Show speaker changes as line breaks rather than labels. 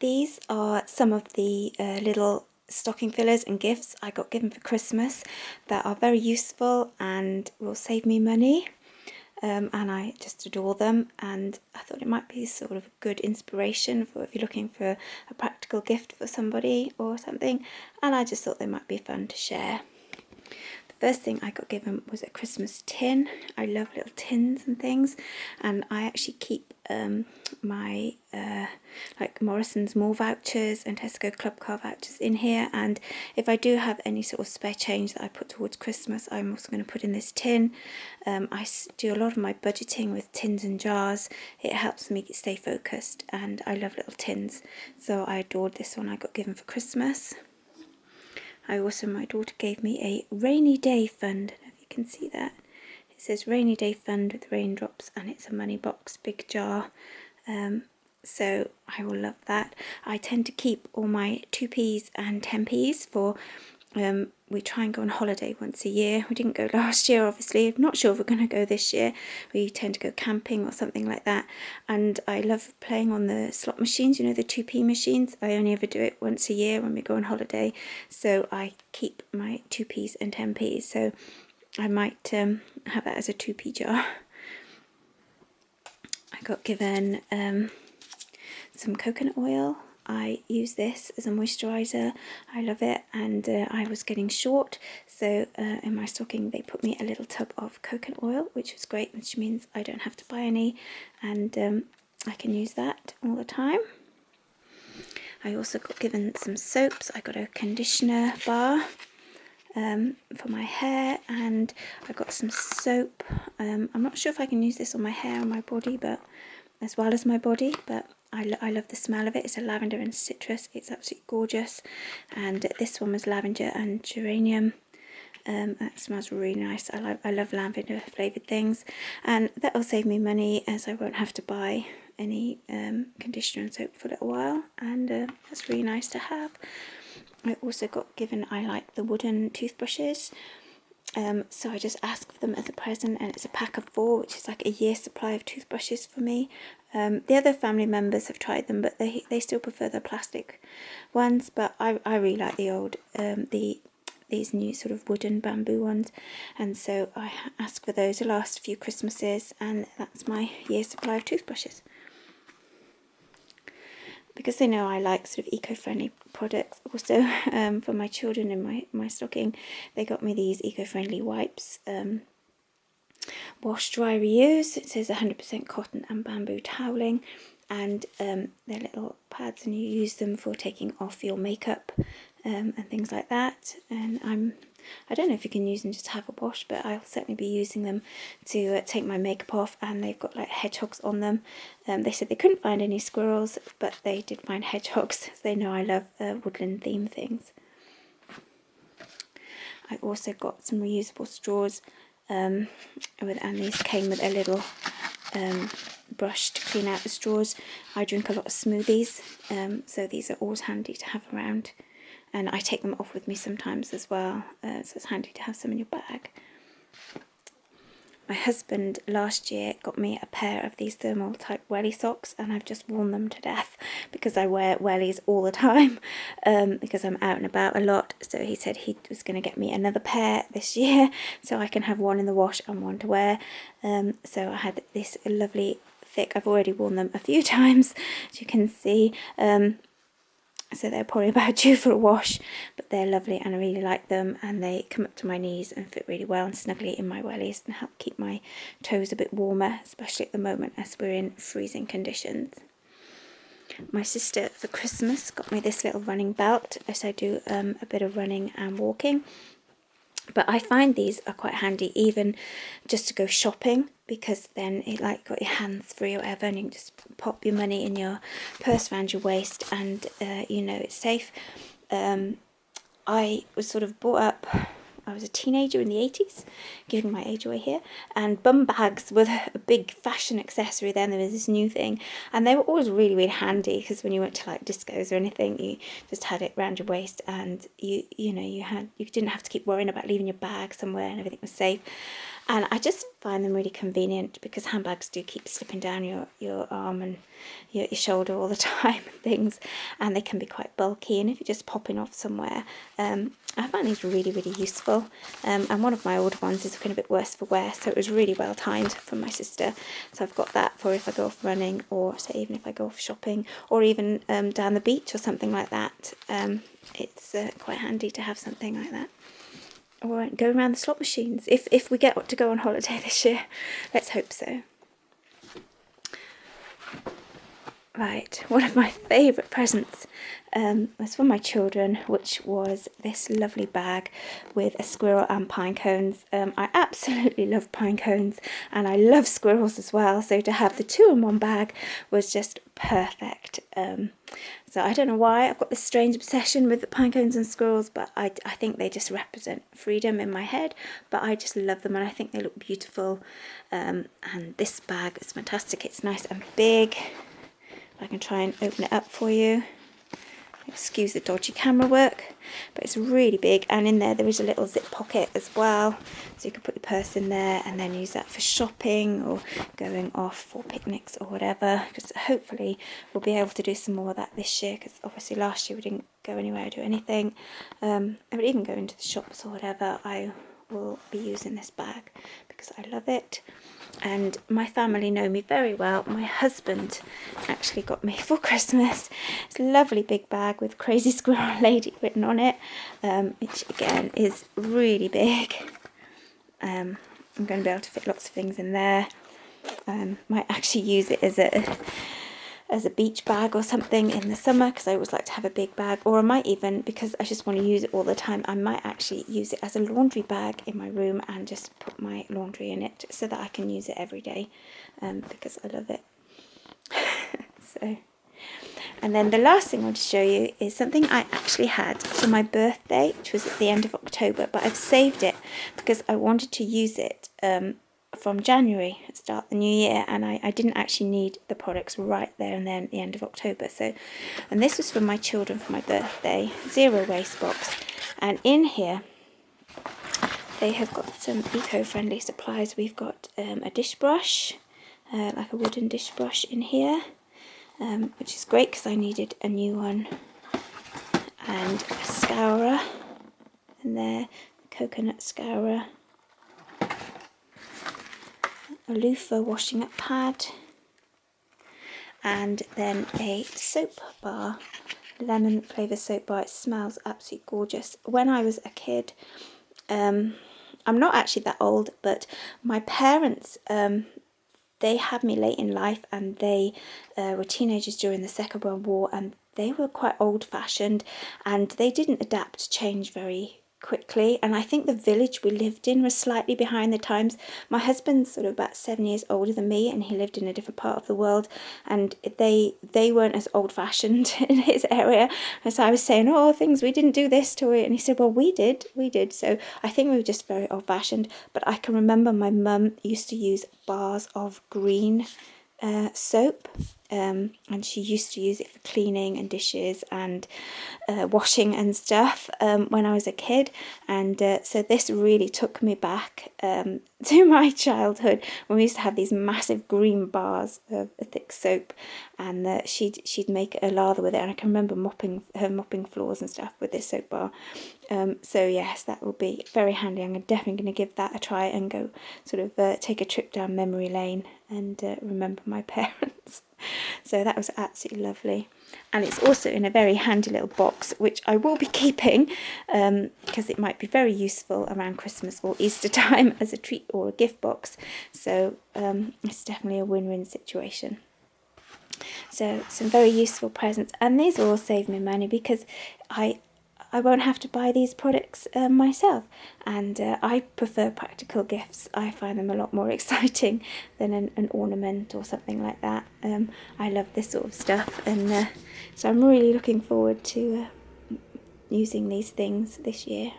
these are some of the little stocking fillers and gifts I got given for Christmas that are very useful and will save me money. And I just adore them, and I thought it might be sort of a good inspiration for if you're looking for a practical gift for somebody or something, and I just thought they might be fun to share. The first thing I got given was a Christmas tin. I love little tins and things, and I actually keep my like Morrison's Mall vouchers and Tesco Club Card vouchers in here, and if I do have any sort of spare change that I put towards Christmas, I'm also going to put in this tin. I do a lot of my budgeting with tins and jars. It helps me stay focused, and I love little tins, so I adored this one I got given for Christmas. My daughter gave me a rainy day fund. I don't know if you can see that. It says rainy day fund with raindrops, and it's a money box, big jar. So I will love that. I tend to keep all my 2p's and 10p's for, we try and go on holiday once a year. We didn't go last year, obviously. I'm not sure if we're going to go this year. We tend to go camping or something like that. And I love playing on the slot machines, you know, the 2p machines. I only ever do it once a year when we go on holiday. So I keep my 2p's and 10p's. So I might have that as a 2p jar. I got given some coconut oil. I use this as a moisturiser. I love it, and I was getting short, so in my stocking they put me a little tub of coconut oil, which was great, which means I don't have to buy any, and I can use that all the time. I also got given some soaps. I got a conditioner bar for my hair, and I got some soap. I'm not sure if I can use this on my hair or my body, but as well as my body, but I love the smell of it. It's a lavender and citrus. It's absolutely gorgeous, and this one was lavender and geranium. That smells really nice. I love lavender flavoured things, and that will save me money as I won't have to buy any conditioner and soap for a little while, and that's really nice to have. I also got given, I like the wooden toothbrushes, so I just asked for them as a present, and it's a pack of 4, which is like a year's supply of toothbrushes for me. The other family members have tried them, but they still prefer the plastic ones, but I really like the old, these new sort of wooden bamboo ones, and so I asked for those the last few Christmases, and that's my year's supply of toothbrushes. Because they know I like sort of eco-friendly products, also for my children in my stocking, they got me these eco-friendly wipes, wash, dry, reuse. It says 100% cotton and bamboo toweling, and they're little pads, and you use them for taking off your makeup and things like that. And I don't know if you can use them just to have a wash, but I'll certainly be using them to take my makeup off, and they've got like hedgehogs on them. They said they couldn't find any squirrels, but they did find hedgehogs, so they know I love woodland theme things. I also got some reusable straws, and these came with a little brush to clean out the straws. I drink a lot of smoothies, so these are always handy to have around. And I take them off with me sometimes as well, so it's handy to have some in your bag. My husband last year got me a pair of these thermal type welly socks, and I've just worn them to death because I wear wellies all the time, because I'm out and about a lot. So he said he was going to get me another pair this year so I can have one in the wash and one to wear. So I had this lovely thick, I've already worn them a few times, as you can see. So they're probably about due for a wash, but they're lovely and I really like them, and they come up to my knees and fit really well and snugly in my wellies and help keep my toes a bit warmer, especially at the moment as we're in freezing conditions. My sister for Christmas got me this little running belt as I do a bit of running and walking. But I find these are quite handy even just to go shopping, because then it like got your hands free or whatever, and you can just pop your money in your purse around your waist, and you know it's safe. I was sort of brought up, I was a teenager in the 80s, giving my age away here, and bum bags were a big fashion accessory then. There was this new thing, and they were always really, really handy, because when you went to like discos or anything, you just had it around your waist, and you didn't have to keep worrying about leaving your bag somewhere, and everything was safe. And I just find them really convenient because handbags do keep slipping down your arm and your shoulder all the time and things, and they can be quite bulky, and if you're just popping off somewhere, I find these really, really useful. And one of my older ones is looking a bit worse for wear, so it was really well timed from my sister, so I've got that for if I go off running, or say even if I go off shopping, or even down the beach or something like that. It's quite handy to have something like that. Or go around the slot machines if we get to go on holiday this year. Let's hope so. Right, one of my favourite presents was for my children, which was this lovely bag with a squirrel and pine cones. I absolutely love pine cones, and I love squirrels as well, so to have the two in one bag was just perfect. So I don't know why I've got this strange obsession with the pine cones and squirrels, but I think they just represent freedom in my head, but I just love them, and I think they look beautiful. And this bag is fantastic. It's nice and big. I can try and open it up for you. Excuse the dodgy camera work, but it's really big, and in there is a little zip pocket as well, so you can put your purse in there and then use that for shopping or going off for picnics or whatever, because hopefully we'll be able to do some more of that this year, because obviously last year we didn't go anywhere or do anything. I would even go into the shops or whatever. I will be using this bag because I love it. And my family know me very well. My husband actually got me for Christmas this lovely big bag with Crazy Squirrel Lady written on it, which again is really big. I'm going to be able to fit lots of things in there. Might actually use it as a beach bag or something in the summer, because I always like to have a big bag, or I might even, because I just want to use it all the time, I might actually use it as a laundry bag in my room and just put my laundry in it so that I can use it every day, because I love it. So, and then the last thing I want to show you is something I actually had for my birthday, which was at the end of October, but I've saved it because I wanted to use it from January, start the new year, and I didn't actually need the products right there and then at the end of October. So, and this was for my children for my birthday, zero waste box, and in here they have got some eco-friendly supplies. We've got a dish brush, like a wooden dish brush in here, which is great because I needed a new one, and a scourer in there, coconut scourer, a loofah washing up pad, and then a soap bar, lemon flavour soap bar. It smells absolutely gorgeous. When I was a kid, I'm not actually that old, but my parents, they had me late in life, and they were teenagers during the Second World War, and they were quite old-fashioned, and they didn't adapt to change very quickly, and I think the village we lived in was slightly behind the times. My husband's sort of about 7 years older than me, and he lived in a different part of the world, and they weren't as old-fashioned in his area. And so I was saying, oh, things, we didn't do this to it, and he said, well, we did. So I think we were just very old-fashioned. But I can remember my mum used to use bars of green soap, and she used to use it for cleaning and dishes and washing and stuff when I was a kid, and so this really took me back to my childhood when we used to have these massive green bars of thick soap, and she'd make a lather with it, and I can remember mopping floors and stuff with this soap bar. So yes, that will be very handy. I'm definitely going to give that a try and go sort of take a trip down memory lane and remember my parents. So that was absolutely lovely, and it's also in a very handy little box, which I will be keeping because it might be very useful around Christmas or Easter time as a treat or a gift box. So it's definitely a win-win situation. So some very useful presents, and these will all save me money because I won't have to buy these products myself, and I prefer practical gifts. I find them a lot more exciting than an ornament or something like that. I love this sort of stuff, and so I'm really looking forward to using these things this year.